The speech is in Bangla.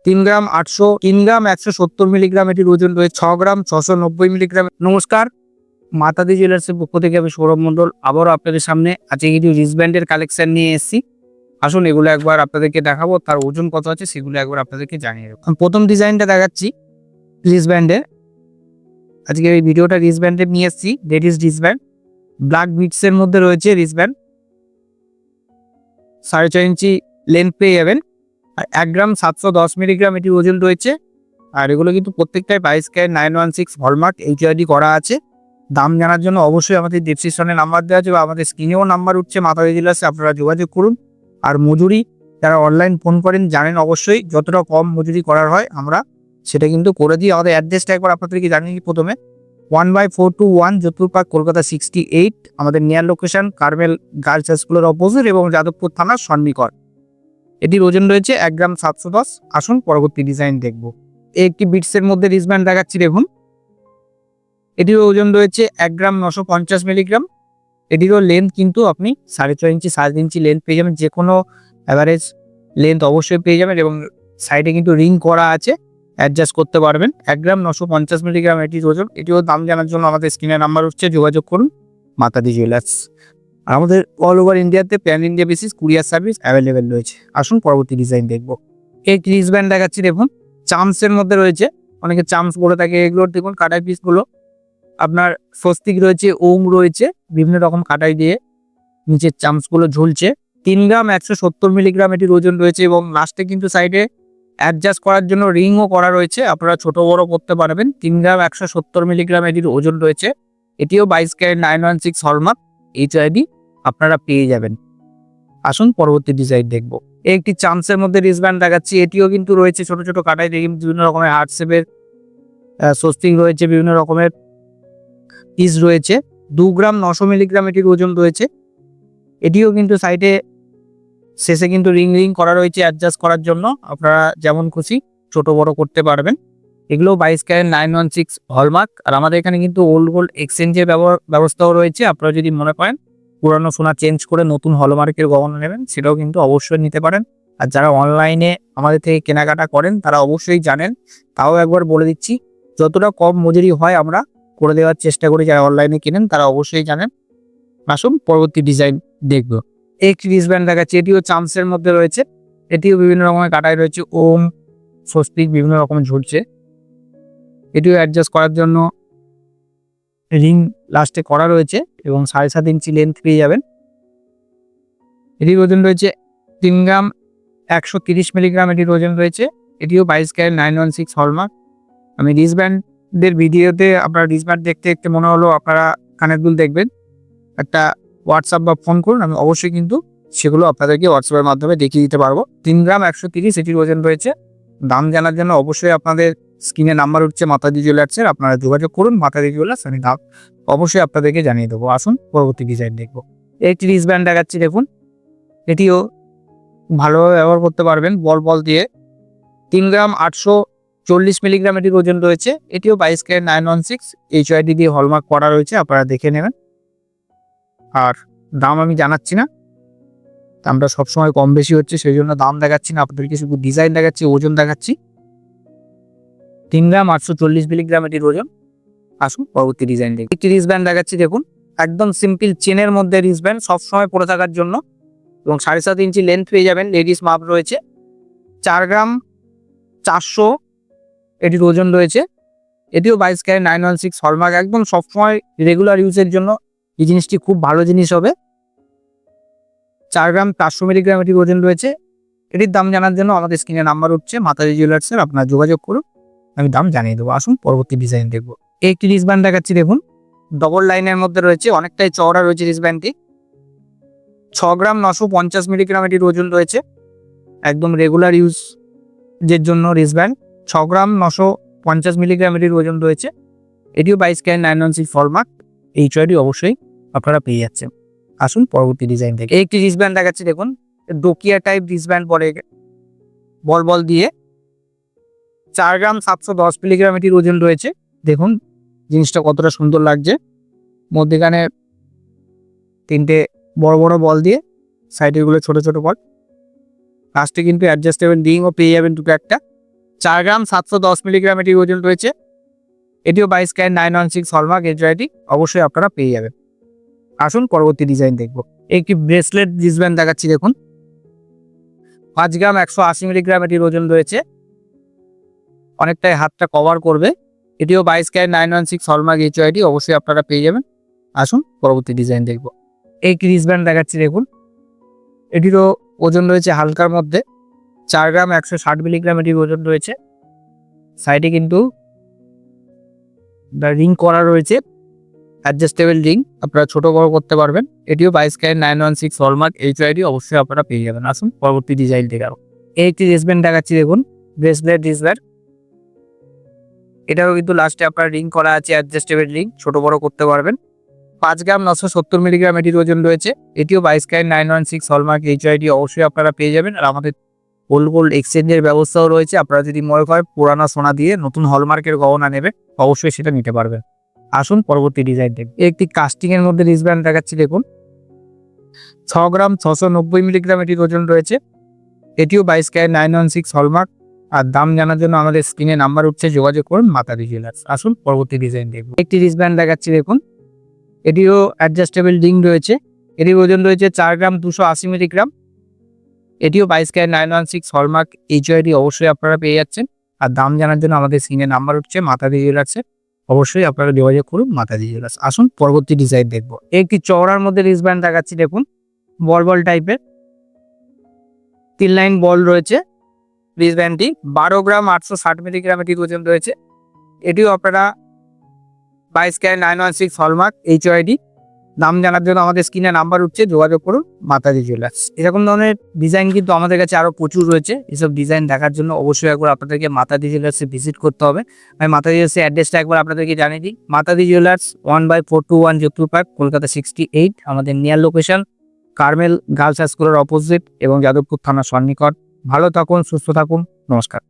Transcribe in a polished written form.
3 গ্রাম 800, 3 গ্রাম 170 মিলিগ্রাম এটির ওজন রয়েছে, 6 গ্রাম 690 মিলিগ্রাম। নমস্কার, মাতাদি জুয়েলার্সের পক্ষ থেকে আমি সৌরভ মণ্ডল আবারও আপনাদের সামনে আজকে কিছু রিস্টব্যান্ডের কালেকশন নিয়ে এসেছি। আসুন এগুলো একবার আপনাদেরকে দেখাবো, তার ওজন কত আছে সেগুলো একবার আপনাদেরকে জানিয়ে দেবো। প্রথম ডিজাইনটা দেখাচ্ছি রিস্টব্যান্ডের। আজকে এই ভিডিওটা রিস্টব্যান্ডের নিয়ে এসেছি, লেডিস রিস্টব্যান্ড, ব্ল্যাক বিটসের মধ্যে রয়েছে রিস্টব্যান্ড, 4.5 ইঞ্চি লেন্থ পেয়ে যাবেন। আর 1 গ্রাম 710 মিলিগ্রাম এটির ওজন রয়েছে। আর এগুলো কিন্তু প্রত্যেকটাই 22 ক্যারেট 916 হলমার্ক এইচআইডি করা আছে। দাম জানার জন্য অবশ্যই আমাদের ডেসক্রিপশনে নাম্বার দেওয়া আছে বা আমাদের স্ক্রিনেও নাম্বার উঠছে মাতাদি জুয়েলার্সে, আপনারা যোগাযোগ করুন। আর মজুরি যারা অনলাইন ফোন করেন জানেন অবশ্যই যতটা কম মজুরি করার হয় আমরা সেটা কিন্তু করে দিই। আমাদের অ্যাড্রেসটা একবার আপনাদেরকে জানিয়ে দিই। প্রথমে 1/421 যোধপুর পার্ক, কলকাতা 68। আমাদের near location Carmel Girls High স্কুলের অপোজিট এবং যাদবপুর থানার সন্নিকট। এটির ওজন রয়েছে 1 গ্রাম 710। আসুন পরবর্তী ডিজাইন দেখব। একটি বিটসের মধ্যে রিস্টব্যান্ড দেখাচ্ছি, দেখুন। এটির ওজন রয়েছে 1 গ্রাম 950 মিলিগ্রাম। এটিরও লেন্থ কিন্তু আপনি 4.5 ইঞ্চি 7 ইঞ্চি লেন্থ পেয়ে যাবেন, যে কোনো অ্যাভারেজ লেন্থ অবশ্যই পেয়ে যাবেন এবং সাইডে কিন্তু রিং করা আছে, অ্যাডজাস্ট করতে পারবেন। 1 গ্রাম 950 মিলিগ্রাম এটির ওজন। এটিও দাম জানার জন্য আমাদের স্ক্রিনে নাম্বার উঠছে, যোগাযোগ করুন মাতাদি জুয়েলার্স। আর আমাদের অল ওভার ইন্ডিয়াতে pan India basis courier service available রয়েছে। আসুন পরবর্তী ডিজাইন দেখব। এই রিস্টব্যান্ড দেখাচ্ছি, দেখুন। চামসের মধ্যে রয়েছে, অনেকে চামস বলে থাকে এগুলোর। দেখুন কাটাই পিসগুলো আপনার স্বস্তিক রয়েছে, ওম রয়েছে, বিভিন্ন রকম কাটাই দিয়ে নিচের চামসগুলো ঝুলছে। 3 গ্রাম 170 মিলিগ্রাম এটির ওজন রয়েছে এবং লাস্টে কিন্তু সাইডে অ্যাডজাস্ট করার জন্য রিংও করা রয়েছে, আপনারা ছোট বড় করতে পারবেন। 3 গ্রাম 170 মিলিগ্রাম এটির ওজন রয়েছে। এটিও 22 ক্যারেট 916 হলমার্ক এইচআইডি আপনারা পেয়ে যাবেন। আসুন পরবর্তী ডিজাইন দেখব। একটি চামসের মধ্যে রিস্টব্যান্ড দেখাচ্ছি। এটিও কিন্তু রয়েছে ছোট ছোট কাটাই দিয়ে বিভিন্ন রকমের হার্ট শেপের স্বস্তিক রয়েছে, বিভিন্ন রকমের পিস রয়েছে। 2 গ্রাম 900 মিলিগ্রাম এটির ওজন রয়েছে। এটিও কিন্তু সাইডে শেষে কিন্তু রিং করা রয়েছে অ্যাডজাস্ট করার জন্য, আপনারা যেমন খুশি ছোট বড় করতে পারবেন। এগুলো 22 ক্যারেট 916 হলমার্ক। আর আমাদের এখানে কিন্তু ওল্ড গোল্ড এক্সচেঞ্জের ব্যবস্থাও রয়েছে। আপনারা যদি মনে করেন পুরানো সোনা চেঞ্জ করে নতুন হলমার্কের গহনা নেবেন, সেটাও কিন্তু অবশ্যই নিতে পারেন। আর যারা অনলাইনে আমাদের থেকে কেনাকাটা করেন তারা অবশ্যই জানেন, তাও একবার বলে দিচ্ছি, যতটা কম মজুরি হয় আমরা করে দেওয়ার চেষ্টা করি। যারা অনলাইনে কেনেন তারা অবশ্যই জানেন। আসুন পরবর্তী ডিজাইন দেখব। একটি রিস্টব্যান্ড দেখাচ্ছি। এটিও চামসের মধ্যে রয়েছে। এটিও বিভিন্ন রকমের কাটাই রয়েছে, ওম স্বস্তিক বিভিন্ন রকম ঝুলছে। এটিও অ্যাডজাস্ট করার জন্য রিং লাস্টে করা রয়েছে এবং 7.5 ইঞ্চি লেন্থ পেয়ে যাবেন। এটির ওজন রয়েছে 3 গ্রাম 130 মিলিগ্রাম এটির ওজন রয়েছে। এটিও 22 ক্যারেট 916 হলমার্ক। আমি রিস্টব্যান্ডের ভিডিওতে আপনারা রিস্টব্যান্ড দেখতে দেখতে মনে হলো আপনারা কানের দুল দেখবেন, একটা হোয়াটসঅ্যাপ বা ফোন করুন, আমি অবশ্যই কিন্তু সেগুলো আপনাদেরকে হোয়াটসঅ্যাপের মাধ্যমে দেখিয়ে দিতে পারবো। 3 গ্রাম 130 এটির ওজন রয়েছে। দাম জানার জন্য অবশ্যই আপনাদের স্ক্রিনে নাম্বার উঠছে মাতাদি জুয়েলার্সের, আপনারা যোগাযোগ করুন মাতাদি জুয়েলার্স, আমি দাম অবশ্যই আপনাদেরকে জানিয়ে দেবো। আসুন পরবর্তী ডিজাইন দেখবো। একটি রিস্টব্যান্ড দেখাচ্ছি, দেখুন। এটিও ভালোভাবে ব্যবহার করতে পারবেন বল দিয়ে। 3 গ্রাম 840 মিলিগ্রাম এটির ওজন রয়েছে। এটিও 22 ক্যারেট 916 এইচআইডি দিয়ে হলমার্ক করা রয়েছে, আপনারা দেখে নেবেন। আর দাম আমি জানাচ্ছি না, দামটা সবসময় কম বেশি হচ্ছে, সেই জন্য দাম দেখাচ্ছি না, আপনাদেরকে শুধু ডিজাইন দেখাচ্ছি, ওজন দেখাচ্ছি। 3 গ্রাম 840 মিলিগ্রাম এটির ওজন। আসুন পরবর্তী ডিজাইন দেখি। একটি রিস্টব্যান্ড দেখাচ্ছি, দেখুন। একদম সিম্পল চেনের মধ্যে রিস্টব্যান্ড, সবসময় পরে থাকার জন্য এবং 7.5 ইঞ্চি লেন্থ পেয়ে যাবেন, লেডিস মাপ রয়েছে। 4 গ্রাম 400 এটির ওজন রয়েছে। এটিও 22 ক্যারেট 916 হলমার্ক। একদম সবসময় রেগুলার ইউজের জন্য এই জিনিসটি খুব ভালো জিনিস হবে। 4 গ্রাম 400 মিলিগ্রাম এটির ওজন রয়েছে। এটির দাম জানার জন্য আমাদের স্ক্রিনে নাম্বার উঠছে মাতাদি জুয়েলার্সের, আপনারা যোগাযোগ করুন, আমি দাম জানিয়ে দেবো। আসুন পরবর্তী ডিজাইন দেখবো। একটি রিস্টব্যান্ড দেখাচ্ছি, দেখুন। ডবল লাইনের মধ্যে রয়েছে, অনেকটাই চওড়া রয়েছে রিস্টব্যান্ডটি। 6 গ্রাম 950 মিলিগ্রাম এটির ওজন রয়েছে। একদম রেগুলার ইউজের জন্য রিস্টব্যান্ড। 6 গ্রাম 950 মিলিগ্রাম এটির ওজন রয়েছে। এটিও 22 ক্যারেট 916 হলমার্ক এইচআইডি অবশ্যই আপনারা পেয়ে যাচ্ছেন। আসুন পরবর্তী ডিজাইন দেখে। একটি রিস্টব্যান্ড দেখাচ্ছি, দেখুন। ডোকিয়া টাইপ রিস্টব্যান্ড বলে, বল দিয়ে। 4 গ্রাম 710 মিলিগ্রাম এটির ওজন রয়েছে। দেখুন জিনিসটা কতটা সুন্দর লাগছে, মধ্যেখানে 3টে বড় বড় বল দিয়ে, সাইডে গুলো ছোট ছোট বল। লাস্টে কিন্তু অ্যাডজাস্টেবল রিংও পেয়ে যাবেন দুটো একটা। 4 গ্রাম 710 মিলিগ্রাম এটির ওজন রয়েছে। এটিও 22 ক্যারেট 916 হলমার্ক এইচইডি অবশ্যই আপনারা পেয়ে যাবেন। আসুন পরবর্তী ডিজাইন দেখবো। একটি ব্রেসলেট রিস্টব্যান্ড দেখাচ্ছি দেখুন। 5 গ্রাম 180 মিলিগ্রাম এটির ওজন রয়েছে, অনেকটাই হাতটা কভার করবে। এটিও 22 ক্যারেট 916 হলমার্ক এইচইডি অবশ্যই আপনারা পেয়ে যাবেন। আসুন পরবর্তী ডিজাইন দেখবো। এই রিস্টব্যান্ড দেখাচ্ছি দেখুন। এটিরও ওজন রয়েছে হালকার মধ্যে। 4 গ্রাম 160 মিলিগ্রাম এটির ওজন রয়েছে। সাইডে কিন্তু রিং করা রয়েছে, অ্যাডজাস্টেবল রিং, আপনারা ছোট বড় করতে পারবেন। এটিও 22 ক্যারেট 916 হলমার্ক এইচইডি অবশ্যই আপনারা পেয়ে যাবেন। আসুন পরবর্তী ডিজাইন দেখাবো। এই একটি রিস্টব্যান্ড দেখাচ্ছি দেখুন, ব্রেসলেট রিস্টব্যান্ড। এটারও কিন্তু লাস্টে আপনার রিং করা আছে, অ্যাডজাস্টেবল রিং, ছোট বড় করতে পারবেন। 5 গ্রাম 970 মিলিগ্রাম এটির ওজন রয়েছে। এটিও 22 ক্যারেট 916 হলমার্ক এইচইডি অবশ্যই আপনারা পেয়ে যাবেন। আর আমাদের গোল্ড এক্সচেঞ্জের ব্যবস্থাও রয়েছে। আপনারা যদি মনে করেন পুরানা সোনা দিয়ে নতুন হলমার্কের গহনা নেবে, অবশ্যই সেটা নিতে পারবেন। আসুন পরবর্তী ডিজাইন দেখুন। একটি কাস্টিং এর মধ্যে রিস্টব্যান্ড দেখাচ্ছি দেখুন। 6 গ্রাম 690 মিলিগ্রাম এটির ওজন রয়েছে। এটিও 22 ক্যারেট 916 হলমার্ক। আর দাম জানার জন্য আমাদের স্ক্রিনে নাম্বার উঠছে, যোগাযোগ করুন মাতারি জুয়েলার্স। আসুন পরবর্তী ডিজাইন দেখুন। একটি রিস্টব্যান্ড দেখাচ্ছি দেখুন। এটিও অ্যাডজাস্টেবল রিং রয়েছে। এটির ওজন রয়েছে 4 গ্রাম 280 মিলিগ্রাম। এটিও 22 ক্যারেট 916 হলমার্ক এইচইডি অবশ্যই আপনারা পেয়ে যাচ্ছেন। আর দাম জানার জন্য আমাদের স্ক্রিনে নাম্বার উঠছে মাতারি জুয়েলার্সে, অবশ্যই আপনারা যোগাযোগ করুন মাতারি জুয়েলার্স। আসুন পরবর্তী ডিজাইন দেখবো। একটি চওড়ার মধ্যে রিস্টব্যান্ড দেখাচ্ছি দেখুন, বল টাইপের 3 লাইন বল রয়েছে। রিস্টব্যান্ডটি 12 গ্রাম 860 মিলিগ্রাম এটির ওজন রয়েছে। এটিও আপনারা 22 ক্যারেট 916 হলমার্ক এইচইডি। দাম জানার জন্য আমাদের স্ক্রিনে নাম্বার উঠছে, যোগাযোগ করুন মাতারি জুয়েলার্স। এরকম ধরনের ডিজাইন কিন্তু আমাদের কাছে আরও প্রচুর রয়েছে। এসব ডিজাইন দেখার জন্য অবশ্যই একবার আপনাদেরকে মাতারি জুয়েলার্সে ভিজিট করতে হবে। আমি মাতারি জুয়েলার্সের অ্যাড্রেসটা একবার আপনাদেরকে জানিয়ে দিই। Matari jewellers 1/421 Jodhpur park, Kolkata 68। আমাদের near location Carmel Girls High স্কুলের অপোজিট এবং যাদবপুর থানার সন্নিকট। ভালো থাকুন, সুস্থ থাকুন, নমস্কার।